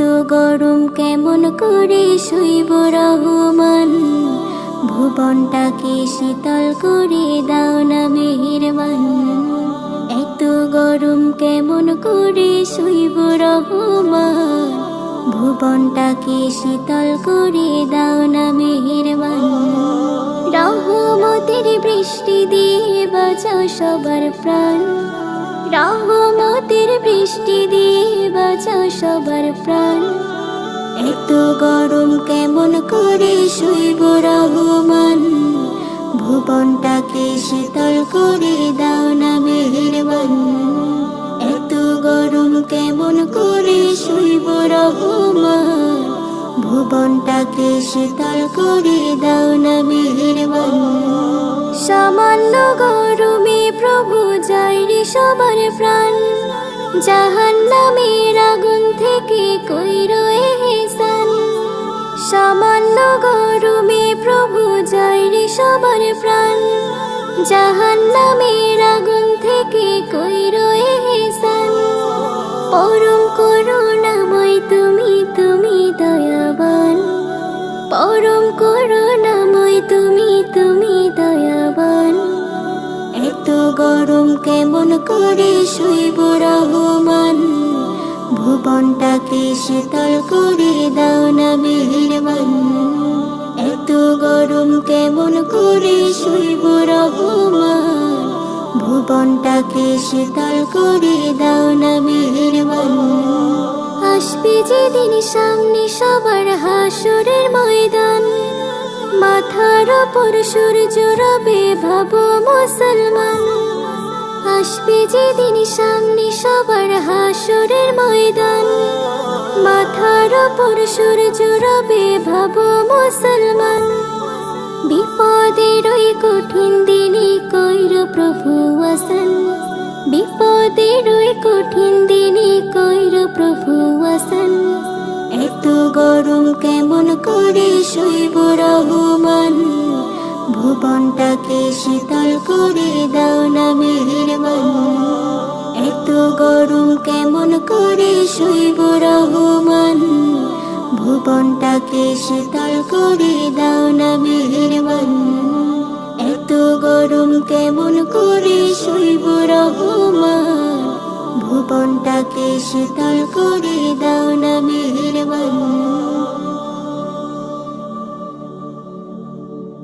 এত গরম কেমন করে সইব রহমান, ভুবনটাকে শীতল করে দাও না মেহেরবান। এত গরম কেমন করে সইব রহমান, ভুবনটাকে শীতল করে দাও না মেহেরবান। রহমতের বৃষ্টি দিয়ে বাঁচাও সবার প্রাণ, রহমতের বৃষ্টি দিয়ে বাঁচাও সবার প্রাণ। এত গরম কেমন করে সইব রহমান, ভুবনটাকে শীতল করে দাও না মেহেরবান। এত গরম কেমন করে সইব রহমান, ভুবনটাকে শীতল করে দাও না মেহেরবান। সামান্য গরমে প্রভু যায় রে সবার প্রাণ, জাহান্নামের আগুন থেকে কইরো ইহসান। সামান্য গরমে প্রভু যায় রে সবার প্রাণ, জাহান্নামের আগুন থেকে কইরো ইহসান। পরম করুণাময় তুমি, তুমি দয়াবান। পরম করুণাময় তুমি, তুমি দয়াবান। এত গরম কেমন করে সইব রহমান, ভুবনটাকে শীতল করে দাও না মেহেরবান। এত গরম কেমন করে সইব রহমান, ভুবনটাকে শীতল করে দাও না মেহেরবান। আসবে যেদিন সামনে সবার হাসরের ময়দান, মাথার ওপর সূর্য রবে ভাবো মুসলমান। আসবে যেদিন সামনে সবার হাসরের ময়দান, মাথার ওপর সূর্য রবে ভাবো মুসলমান। বিপদের ওই কঠিন দিনে কইরো প্রভু আসান, বিপদের ওই কঠিন দিনে কইরো প্রভু আসান। এত গরম কেমন করে সইব রহমান, ভুবনটাকে শীতল করে দাও না মেহেরবান। এত গরম কেমন করে সইব রহমান, ভুবনটাকে শীতল করে দাও না মেহেরবান। এত গরম কেমন করে সইব রহমান, ভুবনটাকে শীতল করে দাও না মেহেরবান।